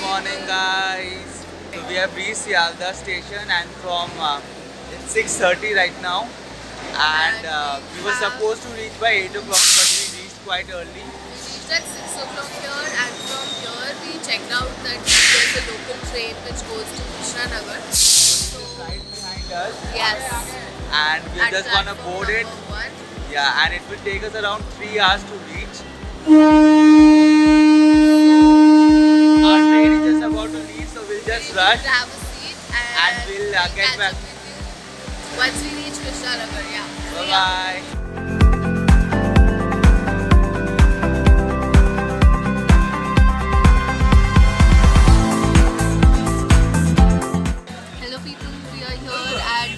Morning guys, so we have reached Sialda station and from it's 6:30 right now, and we were supposed to reach by 8 o'clock, but we reached quite early. We reached at 6 o'clock here, and from here we checked out that there's a local train which goes to Krishnanagar. So, Right behind us, yes, and we're at just gonna platform board it. number 1. Yeah, and it will take us around 3 hours to reach. Our train is just about to leave, so we'll just rush Grab a seat and we'll get catch back. up with you once we reach Krishnanagar. Yeah. Bye Yeah. bye. Hello people, we are here at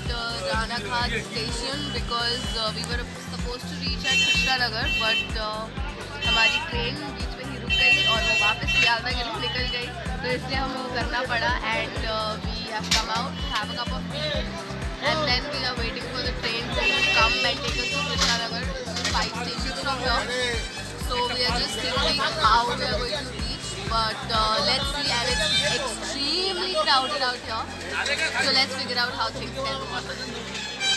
Ranaghat station because we were supposed to reach at Krishnanagar, but हमारी train बीच में ही रुक गई और वो वापस सियालदा के लिए निकल गई, तो इसलिए हमें वो करना पड़ा. And we have come out, have a cup of tea, and then we are waiting for the train to come and take us to Krishnanagar, 5 stations from here. So we are just thinking how we are going to reach, but let's see. And it's extremely crowded out here, so let's figure out how things can go.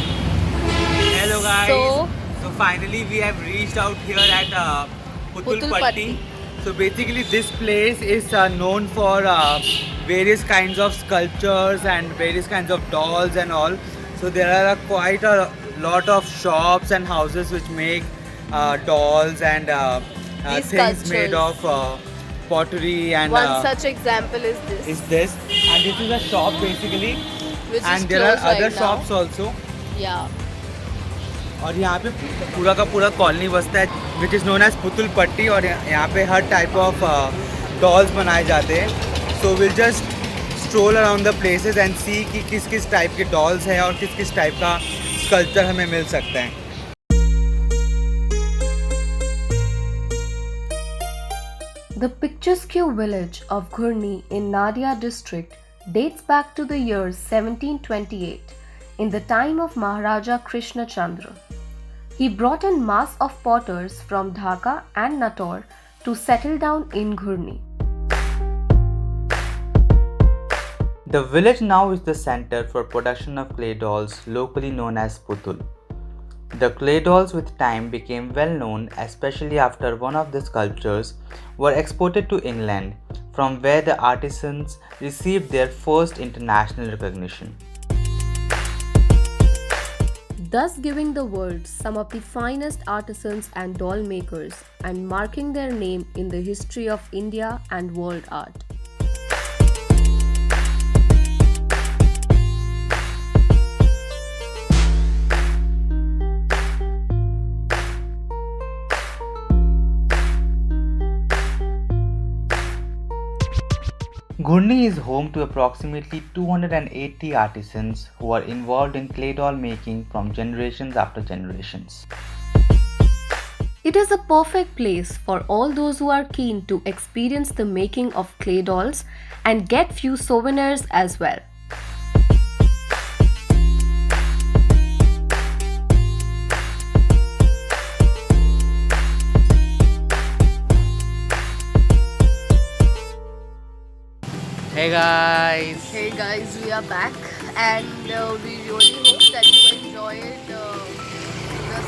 Hello guys. So- So finally we have reached out here at Putulpatti. Putulpatti. So basically this place is known for various kinds of sculptures and various kinds of dolls and all. So there are quite a lot of shops and houses which make dolls and These things made sculptures. of pottery and One such example is this, is this, and this is a shop basically, which and is there are closed other right now. shops also. Yeah. और यहाँ पे पूरा का पूरा colony बसता है which is known as Putul Patti, और यहाँ पे हर टाइप ऑफ डॉल्स बनाए जाते हैं. So will just stroll around the places and see कि किस किस टाइप के डॉल्स हैं और किस किस टाइप का स्कल्पचर हमें मिल सकता है. The picturesque village of Ghurni in Nadia district dates back to the year 1728 in the time of Maharaja Krishna Chandra. He brought in mass of potters from Dhaka and Nator to settle down in Ghurni. The village now is the center for production of clay dolls, locally known as Putul. The clay dolls with time became well known, especially after one of the sculptures were exported to England, from where the artisans received their first international recognition. Thus giving the world some of the finest artisans and doll makers and marking their name in the history of India and world art. Ghurni is home to approximately 280 artisans who are involved in clay doll making from generations after generations. It is a perfect place for all those who are keen to experience the making of clay dolls and get few souvenirs as well. Hey guys! Hey guys, we are back, and we really hope that you enjoyed the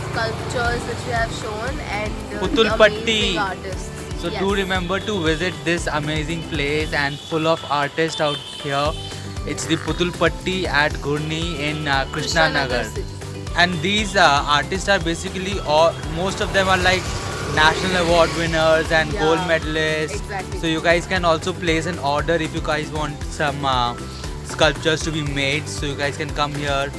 sculptures that we have shown and Putul the Patti. amazing artists. So Yes. do remember to visit this amazing place and full of artists out here. It's the Putulpatti at Ghurni in Krishnanagar. City. And these artists are basically most of them are like national award winners and Yeah, gold medalists. exactly. So you guys can also place an order if you guys want some sculptures to be made. So you guys can come here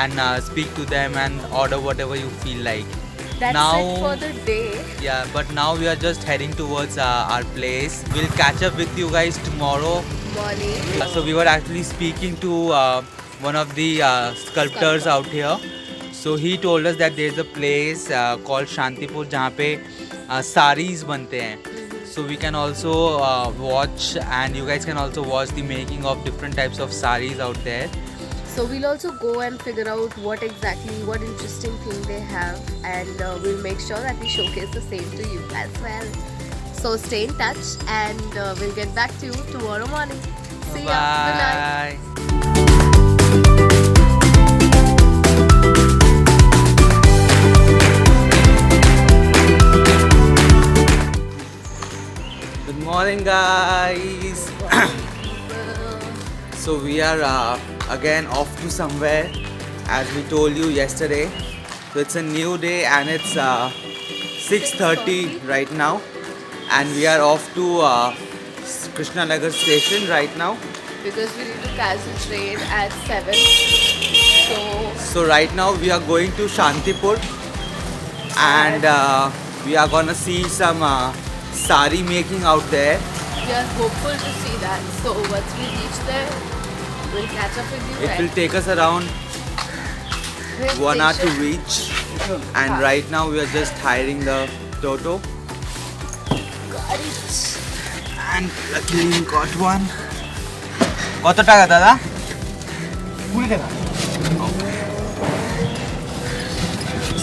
and speak to them and order whatever you feel like. That's now, it for the day. yeah, but now we are just heading towards our place. We'll catch up with you guys tomorrow. Morning. So we were actually speaking to one of the sculptors out here. So he told us that there's a place called Shantipur जहाँ पे saris बनते हैं. So we can also watch, and you guys can also watch the making of different types of saris out there. So we'll also go and figure out what interesting thing they have, and we'll make sure that we showcase the same to you as well. So stay in touch, and we'll get back to you tomorrow morning. See ya. Good night. Bye. Good morning, guys. So we are again off to somewhere, as we told you yesterday. So it's a new day, and it's 6:30 right now, and we are off to Krishnanagar station right now. Because we need to catch the train at 7. So right now we are going to Shantipur, and we are gonna see some sari making out there. We are hopeful to see that. So once we reach there, we'll catch up with you. It will take us around 1 hour to reach, and right now we are just hiring the Toto, and luckily we got one. কত টাকা দাদা? 20 টাকা.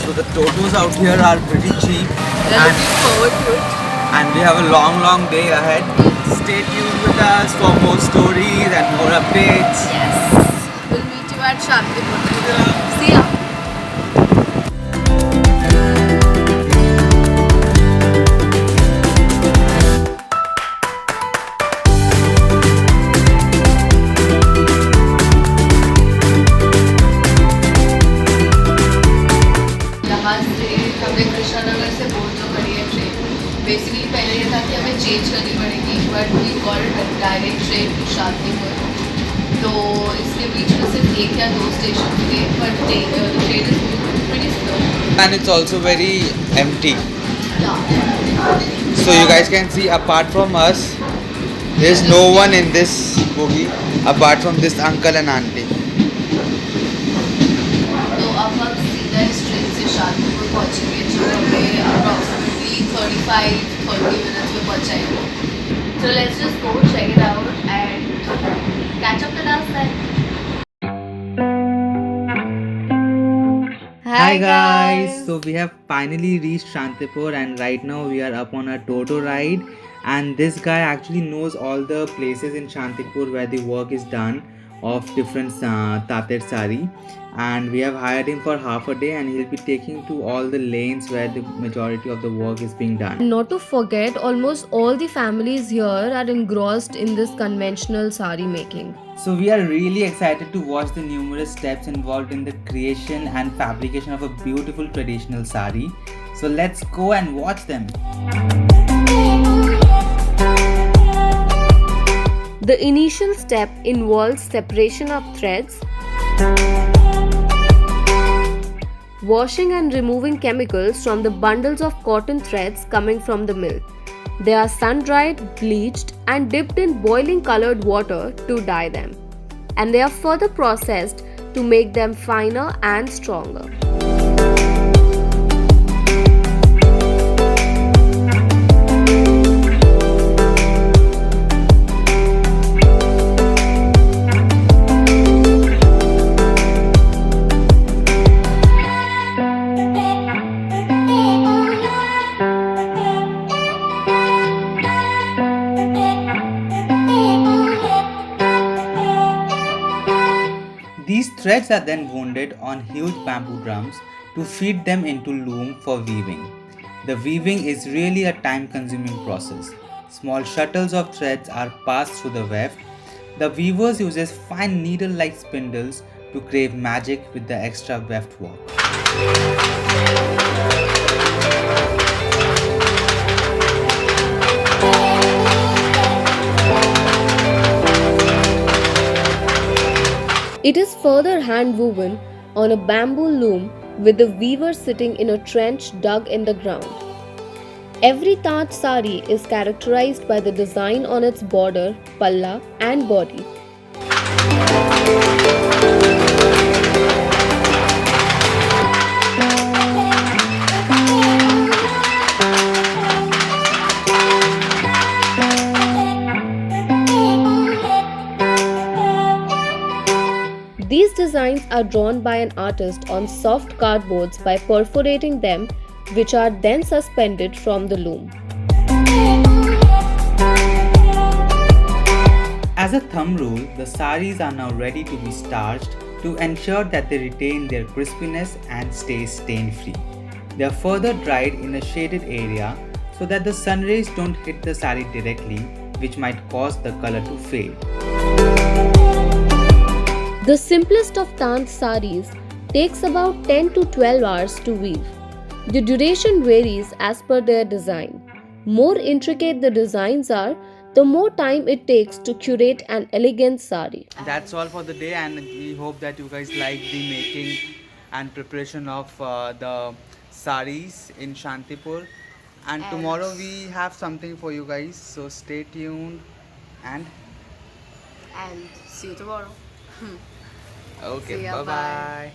So the Totos out here are pretty cheap, We are looking forward to it. and we have a long day ahead. Stay tuned with us for more stories and more updates. Yes. We'll meet you at Shantipur. See ya. यहाँ से हमें कृष्णानगर से board जो करी है train. Basically पहले ये था कि हमें चेंज करनी पड़ेगी, but we got direct train to Shantipur. तो इसके बीच में सिर्फ 1 या 2 स्टेशन थे, but train is pretty slow. And it's also very empty. So you guys can see, apart from us, there's no one in this bogie apart from this uncle and auntie. तो अब हम सीधा इस train से शांतिपुर पहुँचेंगे, जो हमें approximately 35-30 minutes में पहुँचाएंगे. So let's just go check it out and catch up with us then. Hi guys, so we have finally reached Shantipur, and right now we are up on a Toto ride, and this guy actually knows all the places in Shantipur where the work is done of different Tater sari, and we have hired him for half a day, and he'll be taking to all the lanes where the majority of the work is being done. Not to forget, almost all the families here are engrossed in this conventional sari making. So we are really excited to watch the numerous steps involved in the creation and fabrication of a beautiful traditional sari. So let's go and watch them. The initial step involves separation of threads, washing and removing chemicals from the bundles of cotton threads coming from the mill. They are sun-dried, bleached and dipped in boiling colored water to dye them. And they are further processed to make them finer and stronger. These threads are then wounded on huge bamboo drums to feed them into loom for weaving. The weaving is really a time-consuming process. Small shuttles of threads are passed through the weft. The weavers uses fine needle-like spindles to crave magic with the extra weft work. It is further hand woven on a bamboo loom with the weaver sitting in a trench dug in the ground. Every Tant sari is characterized by the design on its border, palla, and body. These designs are drawn by an artist on soft cardboards by perforating them, which are then suspended from the loom. As a thumb rule, the saris are now ready to be starched to ensure that they retain their crispiness and stay stain free. They are further dried in a shaded area so that the sun rays don't hit the sari directly, which might cause the color to fade. The simplest of Tant saris takes about 10 to 12 hours to weave. The duration varies as per their design. More intricate the designs are, the more time it takes to curate an elegant sari. That's all for the day, and we hope that you guys like the making and preparation of the saris in Shantipur. And tomorrow we have something for you guys, so stay tuned and And see you tomorrow. okay, See ya, bye bye. bye.